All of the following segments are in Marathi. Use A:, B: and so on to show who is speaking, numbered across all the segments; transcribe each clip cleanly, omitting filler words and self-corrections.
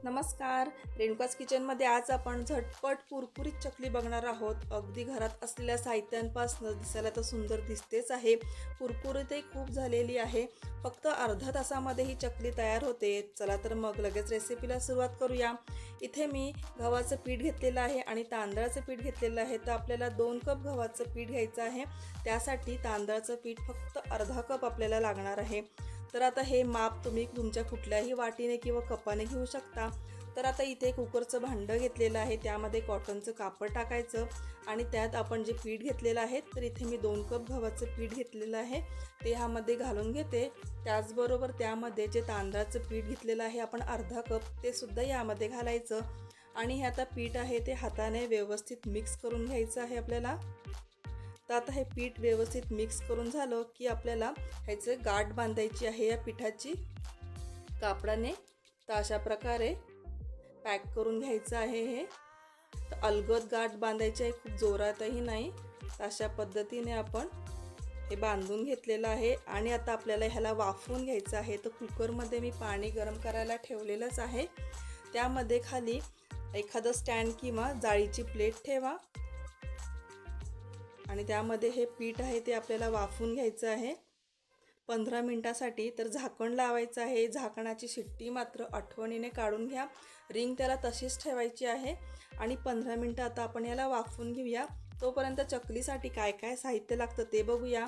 A: नमस्कार, रेणुकाज किचनमध्ये आज आपण झटपट कुरकुरीत चकली बघणार आहोत। अगदी घरात असलेल्या साहित्यांपासून दिसायला तर सुंदर दिसतेच आहे, कुरकुरीतही खूप झालेली आहे। फक्त अर्धा तासामध्ये ही चकली तयार होते। चला तर मग लगेच रेसिपीला सुरुवात करूया। इथे मी गव्हाचं पीठ घेतलेलं आहे आणि तांदळाचं पीठ घेतलेलं आहे। तर आपल्याला 2 कप गव्हाचं पीठ घ्यायचं आहे, त्यासाठी तांदळाचं पीठ फक्त अर्धा कप आपल्याला लागणार आहे। तर आता हे माप तुम्ही तुमच्या कुठल्याही वाटीने किंवा कपाने घेऊ शकता। तर आता इथे कुकरचं भांडं घेतलेलं आहे, त्यामध्ये कॉटनचं कापड टाकायचं आणि त्यात आपण जे पीठ घेतलेलं आहे, तर इथे मी 2 कप गव्हाचं पीठ घेतलेलं आहे ते ह्यामध्ये घालून घेते। त्याचबरोबर त्यामध्ये जे तांदळाचं पीठ घेतलेलं आहे आपण अर्धा कप, ते सुद्धा यामध्ये घालायचं आणि हे आता पीठ आहे ते हाताने व्यवस्थित मिक्स करून घ्यायचं आहे आपल्याला। तर आता हे पीठ व्यवस्थित मिक्स करून झालं की आपल्याला ह्याचे गाठ बांधायची आहे या पिठाची कापडाने। तर अशा प्रकारे पॅक करून घ्यायचं आहे हे। तर अलगद गाठ बांधायची आहे, खूप जोरातही नाही। तर अशा पद्धतीने आपण हे बांधून घेतलेलं आहे आणि आता आपल्याला ह्याला वाफवून घ्यायचं आहे। तर कुकरमध्ये मी पाणी गरम करायला ठेवलेलंच आहे, त्यामध्ये खाली एखादं स्टँड किंवा जाळीची प्लेट ठेवा आणि त्यामध्ये हे पीठ आहे ते आपल्याला वाफवून घ्यायचं आहे 15 मिनिटासाठी। तर झाकण लावायचं आहे, झाकणाची शिट्टी मात्र आठवणीने काढून घ्या, रिंग त्याला तशीच ठेवायची आहे आणि 15 मिनिटं आता आपण याला वाफवून घेऊया। तोपर्यंत चकलीसाठी काय काय साहित्य लागतं ते बघूया।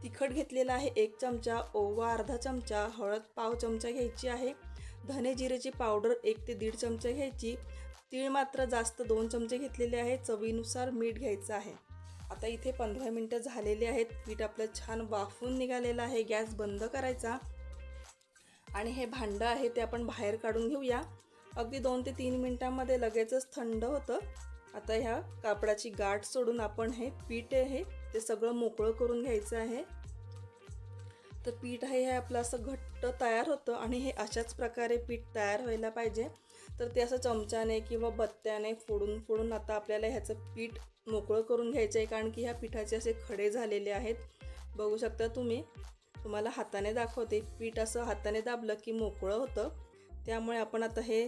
A: तिखट घेतलेला आहे 1 चमचा, ओवा अर्धा चमचा, हळद पाव चमचा घ्यायची आहे, धने जिरेची पावडर 1 ते 1.5 चमचे घ्यायची, तीळ मात्र जास्त 2 चमचे घेतलेले आहे, चवीनुसार मीठ घ्यायचं आहे। आता इथे 15 मिनिटं झालेली आहेत, पीठ आपलं छान वाफून निघालेलं आहे। गॅस बंद करायचा आणि हे भांडं आहे ते आपण बाहेर काढून घेऊया। अगदी 2 ते 3 मिनिटांमध्ये लगेचच थंड होतं। आता ह्या कापडाची गाठ सोडून आपण हे पीठ आहे ते सगळं मोकळं करून घ्यायचं आहे। तर पीठ आहे हे आपलं असं घट्ट तयार होतं आणि हे अशाच प्रकारे पीठ तयार व्हायला पाहिजे। तर ते असं चमच्याने किंवा बत्त्याने फोडून आता आपल्याला ह्याचं पीठ मोकळं करून घ्यायचं आहे, कारण की ह्या पिठाचे असे खडे झालेले आहेत। बघू शकता तुम्ही, तुम्हाला हाताने दाखवते, पीठ असं हाताने दाबलं की मोकळं होतं। त्यामुळे आपण आता हे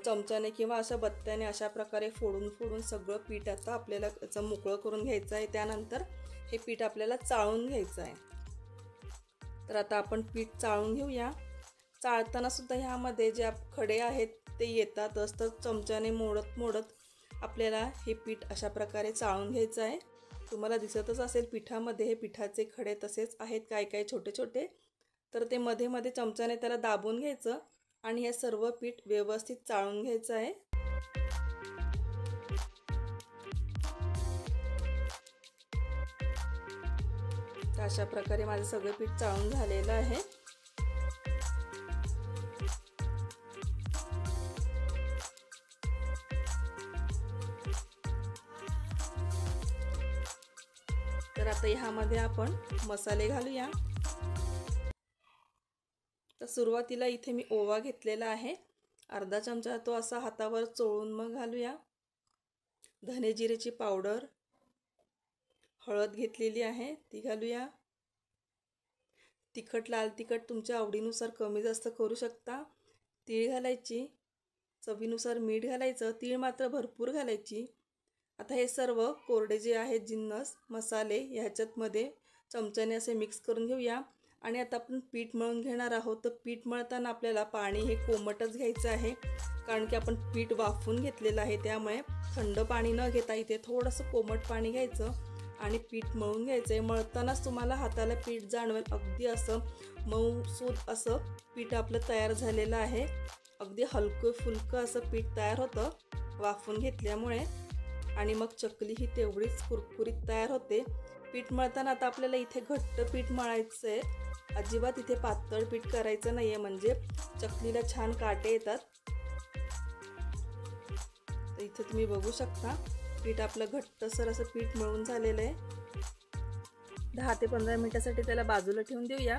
A: चमच्याने किंवा अशा बत्त्याने अशा प्रकारे फोडून सगळं पीठ आता आपल्याला याचं मोकळं करून घ्यायचं आहे। त्यानंतर हे पीठ आपल्याला चाळून घ्यायचं आहे। तर आता आपण पीठ चाळून घेऊया। चाळताना सुद्धा ह्यामध्ये जे खडे आहेत ते येतातच, तर चमच्याने मोडत आपल्याला हे पीठ अशा प्रकारे चाळून घ्यायचं आहे। तुम्हाला दिसतच असेल पिठामध्ये हे पिठाचे खडे तसेच आहेत काय काय छोटे छोटे। तर ते मध्ये चमच्याने त्याला दाबून घ्यायचं आणि हे सर्व पीठ व्यवस्थित चाळून घ्यायचं आहे। तर अशा प्रकारे माझं सगळं पीठ चाळून झालेलं आहे। तर आता ह्यामध्ये आपण मसाले घालूया। तर सुरुवातीला इथे मी ओवा घेतलेला आहे अर्धा चमचा, तो असा हातावर चोळून मग घालूया। धने जिरेची पावडर, हळद घेतलेली आहे ती घालूया। तिखट लाल तिखट तुमच्या आवडीनुसार कमी जास्त करू शकता। तीळ घालायची, चवीनुसार मीठ घालायचं, तीळ मात्र भरपूर घालायची। आता हे सर्व कोरडे जे आहेत जिन्नस मसाले ह्याच्यामध्ये चमच्याने असे मिक्स करून घेऊया आणि आता आपण पीठ मळून घेणार आहोत। तर पीठ मळताना आपल्याला पाणी हे कोमटच घ्यायचं आहे, कारण की आपण पीठ वाफवून घेतलेलं आहे। त्यामुळे थंड पाणी न घेता इथे थोडंसं कोमट पाणी घ्यायचं आणि पीठ मळून घ्यायचं आहे। मळतानाच तुम्हाला हाताला पीठ जाणवेल, अगदी असं मऊसूत असं पीठ आपलं तयार झालेलं आहे। अगदी हलकं फुलकं असं पीठ तयार होतं वाफवून घेतल्यामुळे आणि मग चकली ही तेवढीच कुरकुरीत तयार होते। पीठ मळताना आता आपल्याला इथे घट्ट पीठ मळायचं आहे, अजिबात इथे पातळ पीठ करायचं नाहीये, म्हणजे चकलीला छान काटे येतात। तर इथे तुम्ही बघू शकता पीठ आपलं घट्टसर असं पीठ मळून झालेलं आहे। 10 ते 15 मिनिटासाठी त्याला बाजूला ठेवून देऊया।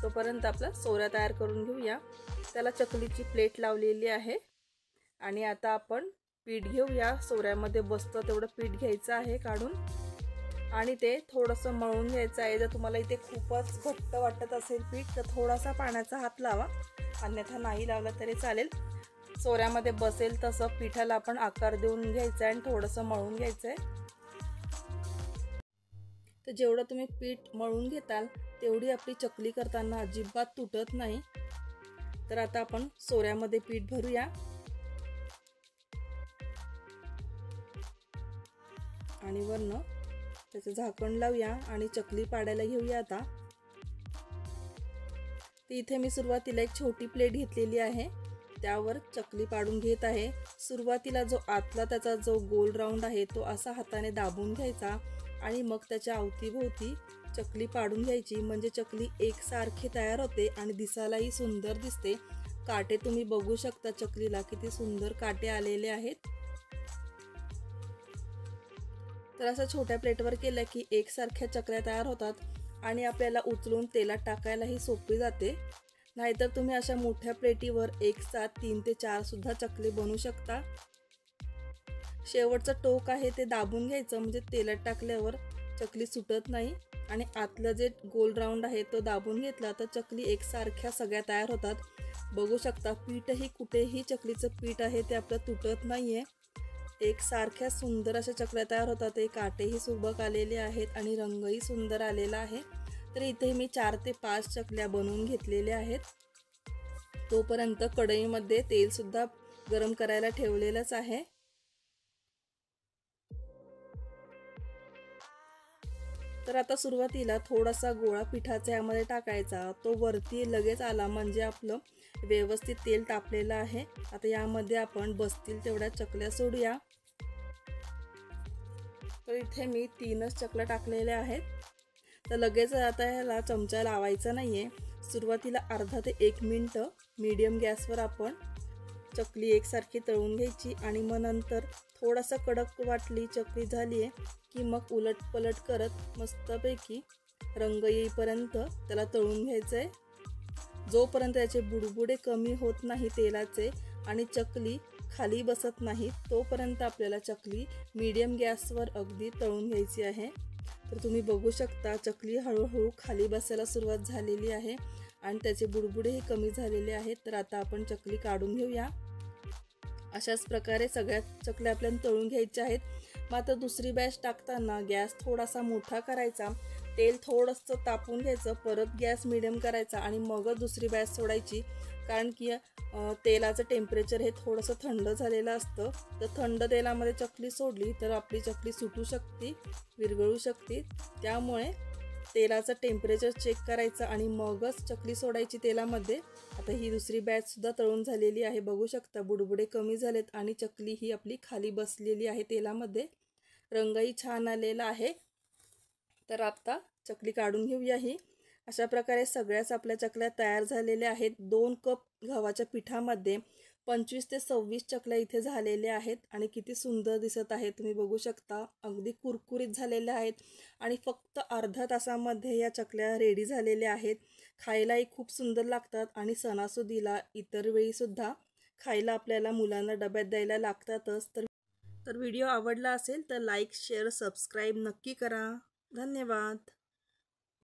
A: तोपर्यंत आपला सोऱ्या तयार करून घेऊया। त्याला चकलीची प्लेट लावलेली आहे आणि आता आपण पीठ घेऊया, सोऱ्यामध्ये बसतं तेवढं पीठ घ्यायचं आहे काढून आणि ते थोडंसं मळून घ्यायचं आहे। जर तुम्हाला इथे खूपच घट्ट वाटत असेल पीठ तर थोडासा पाण्याचा हात लावा, अन्यथा नाही लावला तरी चालेल। सोऱ्यामध्ये बसेल तसं पिठाला आपण आकार देऊन घ्यायचा आहे आणि थोडंसं मळून घ्यायचं आहे। तर जेवढं तुम्ही पीठ मळून घेताल तेवढी आपली चकली करताना अजिबात तुटत नाही। तर आता आपण सोऱ्यामध्ये पीठ भरूया आणि वरनं त्याचं झाकण लावूया आणि चकली पाडायला घेऊया। आता तर इथे मी सुरुवातीला एक छोटी प्लेट घेतलेली आहे, त्यावर चकली पाडून घेत आहे। सुरुवातीला जो आतला त्याचा जो गोल राऊंड आहे तो असा हाताने दाबून घ्यायचा आणि मग त्याच्या अवतीभोवती चकली पाडून घ्यायची, म्हणजे चकली एकसारखी तयार होते आणि दिसायलाही सुंदर दिसते। काटे तुम्ही बघू शकता चकलीला किती सुंदर काटे आलेले आहेत। तर असं छोट्या प्लेटवर केलं की एकसारख्या चकल्या तयार होतात आणि आपल्याला उचलून तेलात टाकायलाही सोपी जाते। नाहीतर तुम्ही अशा मोठ्या प्लेटीवर एक साथ 3 ते 4 सुद्धा चकले बनवू शकता। शेवटचं टोक आहे ते दाबून घ्यायचं, म्हणजे तेलात टाकल्यावर चकली सुटत नाही आणि आतलं जे गोल राऊंड आहे तो दाबून घेतला तर चकली एकसारख्या सगळ्या तयार होतात। बघू शकता पीठही कुठेही चकलीचं पीठ आहे ते आपलं तुटत नाहीये। एकसारख्या सुंदर अशा चकल्या तयार होतात। ते काटेही सुबक आलेले आहेत आणि रंगही सुंदर आलेला आहे। तर इथे मी 4 ते 5 चकल्या बनवून घेतलेल्या आहेत। तोपर्यंत कढईमध्ये तेल सुद्धा गरम करायला ठेवलेलंच आहे। तर आता सुरुवातीला थोडासा गोळा पिठाचा यामध्ये टाकायचा, तो वरती लगेच आला म्हणजे आपलं व्यवस्थित तेल तापलेलं आहे। आता यामध्ये आपण बसतील तेवढ्या चकल्या सोडूया। तर इथे मी 3च चकल्या टाकलेल्या आहेत। तर लगेच आता ह्याला चमचा लावायचा नाहीये। सुरुवातीला अर्धा ते 1 मिनिट मीडियम गॅसवर आपण चकली एकसारखी तळून घ्यायची आणि मग नंतर थोडासा कडक वाटली चकली झाली आहे की मग उलट पलट करत मस्तपैकी रंग येईपर्यंत त्याला तळून घ्यायचं आहे। जोपर्यंत त्याचे बुडबुडे कमी होत नाही तेलाचे आणि चकली खाली बसत नाही तोपर्यंत आपल्याला चकली मीडियम गॅसवर अगदी तळून घ्यायची आहे। तर तुम्ही बघू शकता चकली हळूहळू खाली बसायला सुरुवात झालेली आहे आणि त्याचे बुडबुडेही कमी झालेले आहेत। तर आता आपण चकली काढून घेऊया। अशाच प्रकारे सगळ्या चकल्या आपल्याला तळून घ्यायच्या आहेत। मात्र दुसरी बॅच टाकताना गॅस थोडासा मोठा करायचा, तेल थोडंसं तापून घ्यायचं, परत गॅस मिडियम करायचा आणि मगच दुसरी बॅच सोडायची, कारण की तेलाचं टेम्परेचर हे थोडंसं थंड झालेलं असतं। तर थंड तेलामध्ये चकली सोडली तर आपली चकली सुटू शकते, विरघळू शकते। त्यामुळे तेलाचं टेम्परेचर चेक करायचं आणि मगच चकली सोडायची तेलामध्ये। आता ही दुसरी बॅच सुद्धा तळून झालेली आहे, बघू शकता बुडबुडे कमी झालेत आणि चकली ही आपली खाली बसलेली आहे तेलामध्ये। रंगही छान आलेला आहे। तर आता चकली काढून घेऊया ही। अशा प्रकारे सगळ्याच आपल्या चकल्या तयार झालेल्या आहेत। 2 कप गव्हाच्या पिठामध्ये 25 ते 26 चकल्या इथे झालेल्या आहेत आणि किती सुंदर दिसत आहे तुम्ही बघू शकता। अगदी कुरकुरीत झालेल्या आहेत आणि फक्त अर्ध्या तासामध्ये या चकल्या रेडी झालेल्या आहेत। खायलाही खूप सुंदर लागतात आणि सणासुदीला इतर वेळी सुद्धा खायला आपल्याला मुलांना डब्यात द्यायला लागतातच। तर व्हिडिओ आवडला असेल तर लाईक, शेअर, सबस्क्राईब नक्की करा। धन्यवाद।